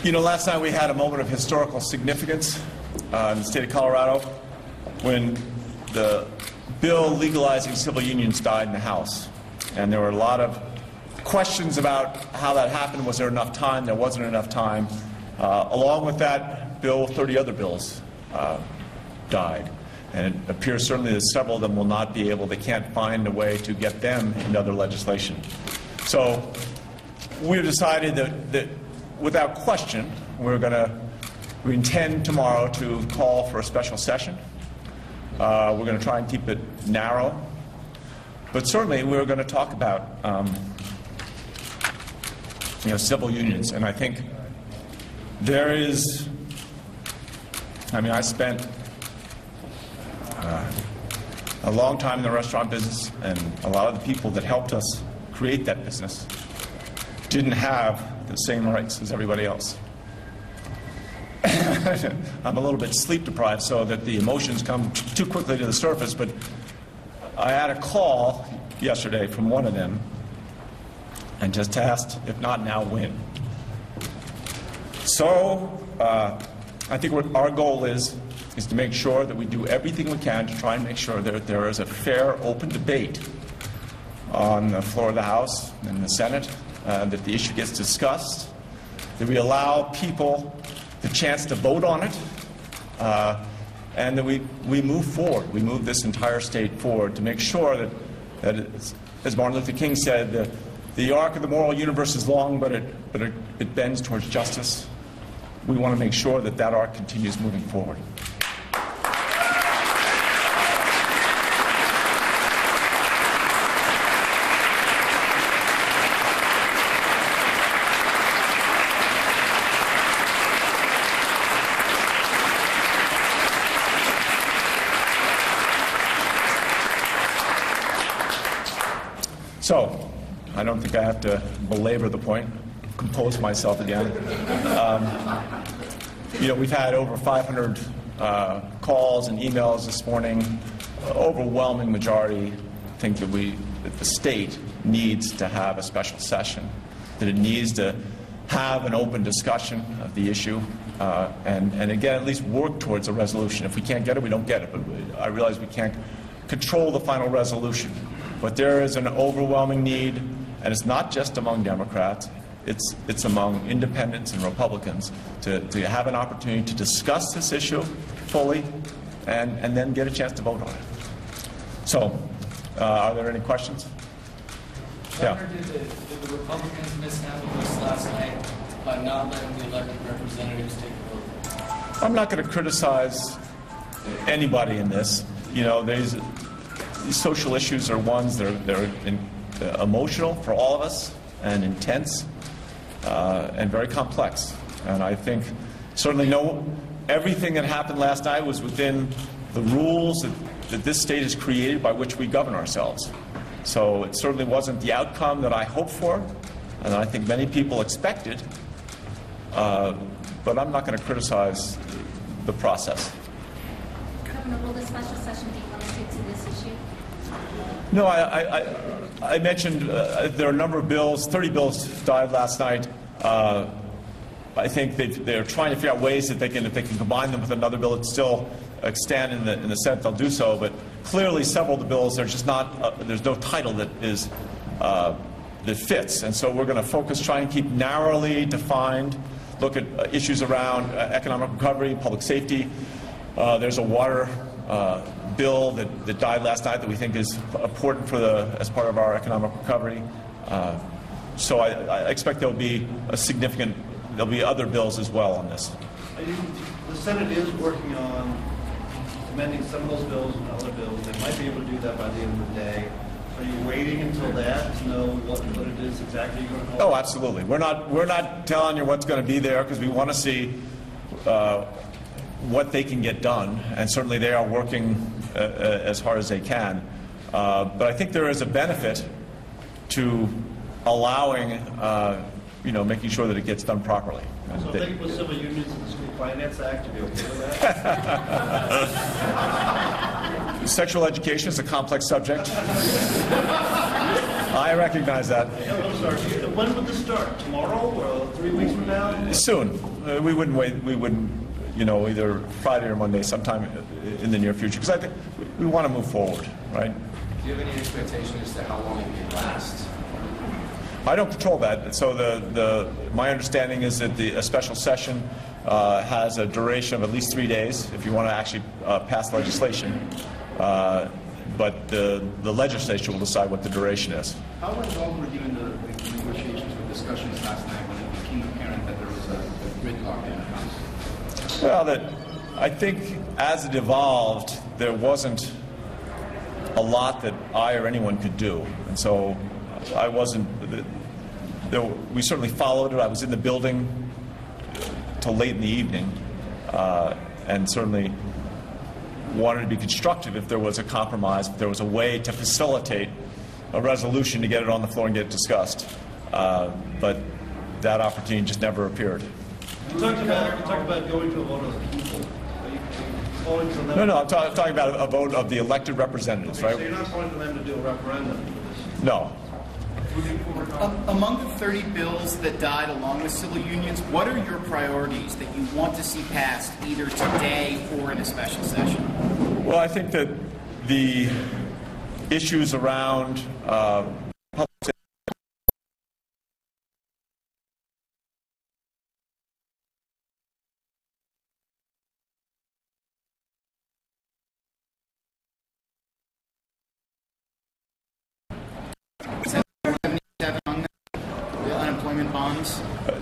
You know, last night we had a moment of historical significance in the state of Colorado when the bill legalizing civil unions died in the House. And there were a lot of questions about how that happened. Was there enough time? There wasn't enough time. Along with that bill, 30 other bills died. And it appears certainly that several of them will not be able, they can't find a way to get them into other legislation. So we've decided that without question, we intend tomorrow to call for a special session. We're going to try and keep it narrow. But certainly we're going to talk about civil unions. And I think there is, I spent a long time in the restaurant business, and a lot of the people that helped us create that business didn't have the same rights as everybody else. I'm a little bit sleep deprived, so that the emotions come too quickly to the surface, but I had a call yesterday from one of them and just asked, if not now, when. So I think what our goal is to make sure that we do everything we can to try and make sure that there is a fair, open debate on the floor of the House and the Senate, that the issue gets discussed, that we allow people the chance to vote on it, and that we move forward. We move this entire state forward to make sure that as Martin Luther King said, the arc of the moral universe is long, but it bends towards justice. We want to make sure that that arc continues moving forward. So, I don't think I have to belabor the point, compose myself again. We've had over 500 calls and emails this morning. Overwhelming majority think that the state needs to have a special session, that it needs to have an open discussion of the issue, and again, at least work towards a resolution. If we can't get it, we don't get it. But I realize we can't control the final resolution. But there is an overwhelming need, and it's not just among Democrats, it's among independents and Republicans to have an opportunity to discuss this issue fully and then get a chance to vote on it. So, are there any questions? Governor, did the Republicans mishandle this last night by not letting the elected representatives take a vote? I'm not going to criticize anybody in this. These social issues are ones that are emotional for all of us and intense and very complex. And I think certainly everything that happened last night was within the rules that this state has created by which we govern ourselves. So it certainly wasn't the outcome that I hoped for, and I think many people expected. But I'm not going to criticize the process. Governor, will the special session be limited to this issue? No, I mentioned there are a number of bills. 30 bills died last night. I think they're trying to figure out ways that if they can combine them with another bill that still extend in the Senate, they'll do so. But clearly, several of the bills are just not. There's no title that fits, and so we're going to focus, try and keep narrowly defined. Look at issues around economic recovery, public safety. There's a water bill that died last night that we think is important as part of our economic recovery. So I expect there'll be other bills as well on this. The Senate is working on amending some of those bills and other bills. They might be able to do that by the end of the day. Are you waiting until that to know what it is exactly you're going to call? Oh, absolutely. We're not telling you what's going to be there because we want to see what they can get done, and certainly they are working as hard as they can. But I think there is a benefit to allowing, making sure that it gets done properly. So if they can put civil unions in the School Finance Act to be okay with that? Sexual education is a complex subject. I recognize that. I'm sorry. When would this start? Tomorrow or 3 weeks from now? Soon. We wouldn't wait. We wouldn't, either Friday or Monday, sometime in the near future, because I think we want to move forward, right? Do you have any expectation as to how long it may last? I don't control that. So my understanding is that a special session has a duration of at least 3 days if you want to actually pass legislation. But the legislature will decide what the duration is. How involved were you in the negotiations or discussions last night when it became apparent that there was a gridlock in the House? Well, I think as it evolved, there wasn't a lot that I or anyone could do. And so I wasn't, we certainly followed it. I was in the building till late in the evening, and certainly wanted to be constructive if there was a compromise, if there was a way to facilitate a resolution to get it on the floor and get it discussed. But that opportunity just never appeared. You talked about going to a vote of the people. Are you calling for them? No, I'm talking about a vote of the elected representatives, right? So you're not calling for them to do a referendum for this? No. Among the 30 bills that died along with civil unions, what are your priorities that you want to see passed either today or in a special session? Well, I think that the issues around public safety,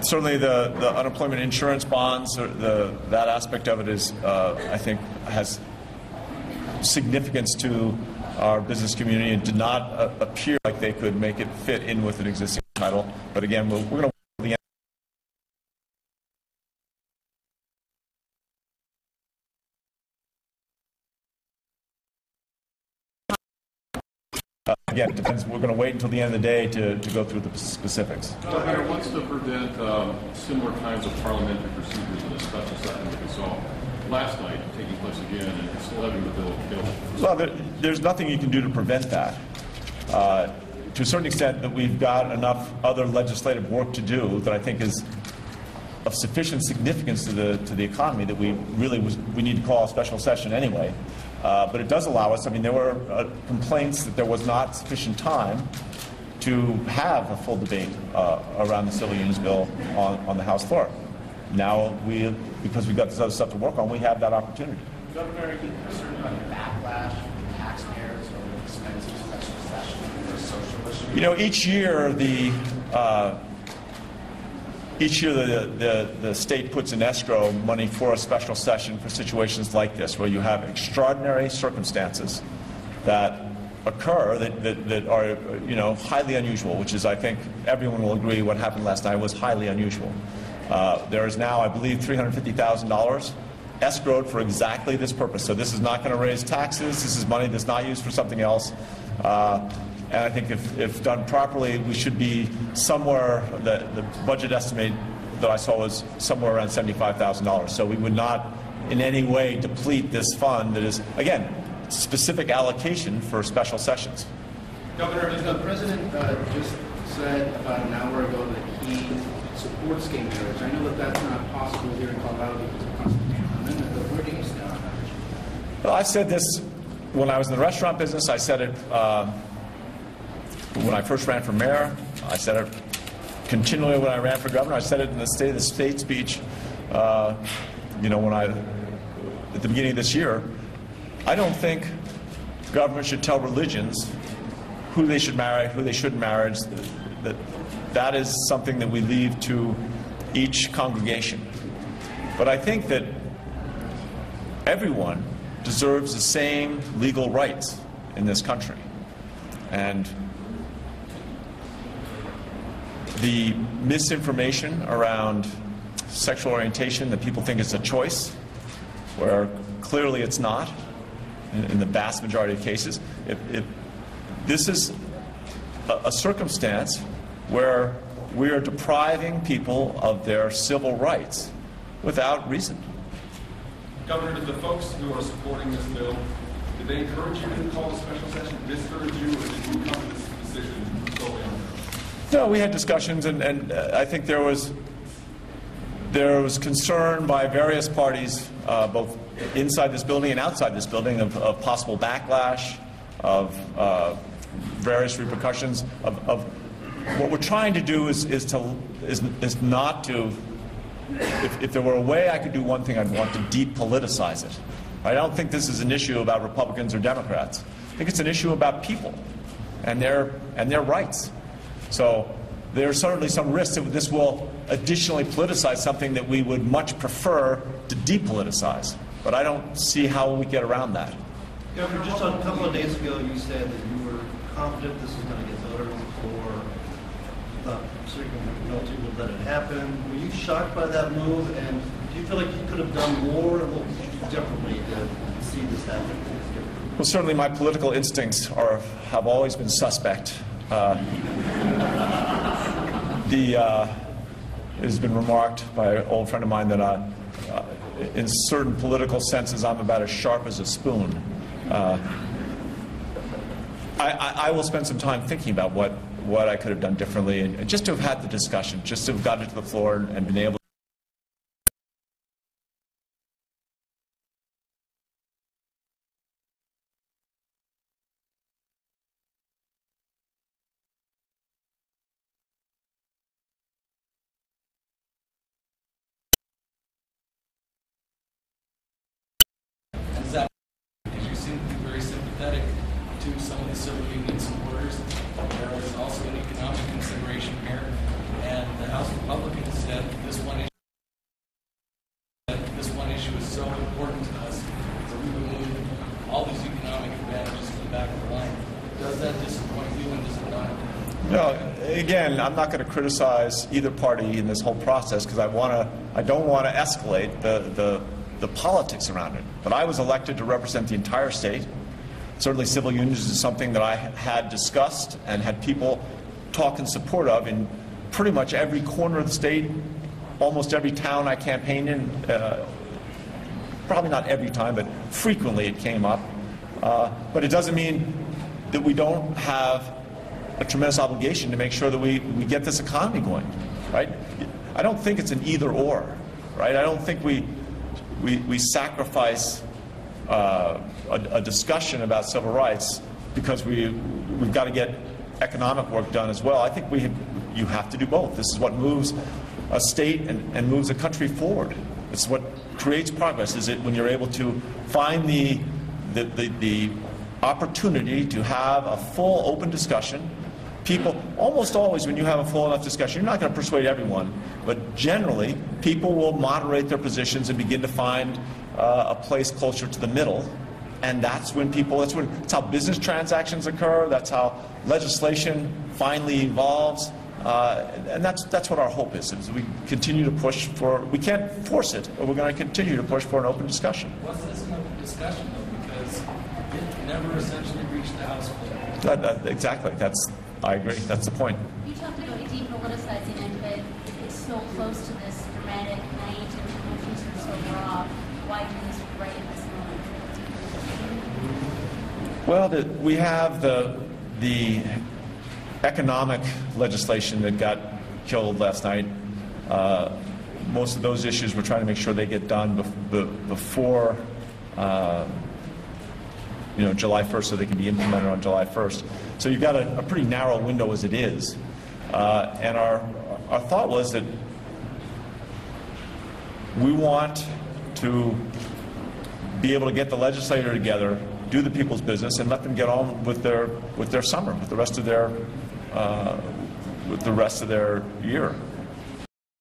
certainly the unemployment insurance bonds, or that aspect of it is, I think, has significance to our business community and did not appear like they could make it fit in with an existing title. But again, we're going to the end. Again, it depends. We're going to wait until the end of the day to go through the specifics. Governor wants to prevent similar kinds of parliamentary procedures in a special session that we saw last night taking place again, and still having the bill killed. Well, there's nothing you can do to prevent that. To a certain extent, that we've got enough other legislative work to do that I think is of sufficient significance to the economy that we need to call a special session anyway. But it does allow us, I mean, there were complaints that there was not sufficient time to have a full debate around the civil unions bill on the House floor. Now, because we've got this other stuff to work on, we have that opportunity. Governor, are you concerned about backlash from taxpayers or the expensive special session for social issues? You know, each year the state puts in escrow money for a special session for situations like this, where you have extraordinary circumstances that occur that are highly unusual, which is, I think everyone will agree, what happened last night was highly unusual. There is now, I believe, $350,000 escrowed for exactly this purpose. So this is not going to raise taxes. This is money that's not used for something else. And I think if done properly, we should be somewhere, the budget estimate that I saw was somewhere around $75,000. So we would not in any way deplete this fund that is, again, specific allocation for special sessions. Governor, the President just said about an hour ago that he supports gay marriage. I know that that's not possible here in Colorado because of the constitutional amendment, but where do you stand on that issue? Well, I said this when I was in the restaurant business. I said it when I first ran for mayor. I said it continually when I ran for governor. I said it in the State of the State speech, at the beginning of this year. I don't think government should tell religions who they should marry, who they shouldn't marry. That is something that we leave to each congregation. But I think that everyone deserves the same legal rights in this country. And the misinformation around sexual orientation, that people think it's a choice, where clearly it's not in the vast majority of cases. This is a circumstance where we are depriving people of their civil rights without reason. Governor, did the folks who are supporting this bill, did they encourage you to call a special session, discourage you, or did you come to this decision solely No, we had discussions, and I think there was concern by various parties, both inside this building and outside this building, of possible backlash, of various repercussions. Of what we're trying to do is not to. If there were a way I could do one thing, I'd want to depoliticize it. I don't think this is an issue about Republicans or Democrats. I think it's an issue about people and their rights. So there's certainly some risk that this will additionally politicize something that we would much prefer to depoliticize. But I don't see how we get around that. Governor, just a couple of days ago, you said that you were confident this was going to get voted on the floor. You thought McNulty would let it happen. Were you shocked by that move? And do you feel like you could have done more, and what would you do differently to see this happen? Well, certainly my political instincts have always been suspect. It has been remarked by an old friend of mine that in certain political senses I'm about as sharp as a spoon. I will spend some time thinking about what I could have done differently, and just to have had the discussion, just to have gotten to the floor and been able to. Because you seem to be very sympathetic to some of the civil union supporters. There is also an economic consideration here, and the House Republicans said this one issue is so important to us that we would move all these economic advantages to the back of the line. Does that disappoint you, and does it not? No, again, I'm not going to criticize either party in this whole process because I don't want to escalate the politics around it. But I was elected to represent the entire state. Certainly civil unions is something that I had discussed and had people talk in support of in pretty much every corner of the state, almost every town I campaigned in. Probably not every time, but frequently it came up. But it doesn't mean that we don't have a tremendous obligation to make sure that we get this economy going, right? I don't think it's an either or, right? I don't think we sacrifice a discussion about civil rights because we've got to get economic work done as well. I think you have to do both. This is what moves a state and moves a country forward. It's what creates progress. Is it when you're able to find the opportunity to have a full, open discussion. People, almost always when you have a full enough discussion, you're not going to persuade everyone, but generally people will moderate their positions and begin to find a place closer to the middle. And that's how business transactions occur, that's how legislation finally evolves. And that's what our hope is we continue to push for, we can't force it, but we're going to continue to push for an open discussion. Was this an open discussion, though, because it never essentially reached the House floor? Exactly, I agree, that's the point. You talked about depoliticizing it, but it's so close to this dramatic night and emotions are so raw. Why do this right in this moment? Well, we have the economic legislation that got killed last night. Most of those issues we're trying to make sure they get done before July 1st so they can be implemented on July 1st. So you've got a pretty narrow window as it is. And our thought was that we want to be able to get the legislature together, do the people's business, and let them get on with their summer, with the rest of their year.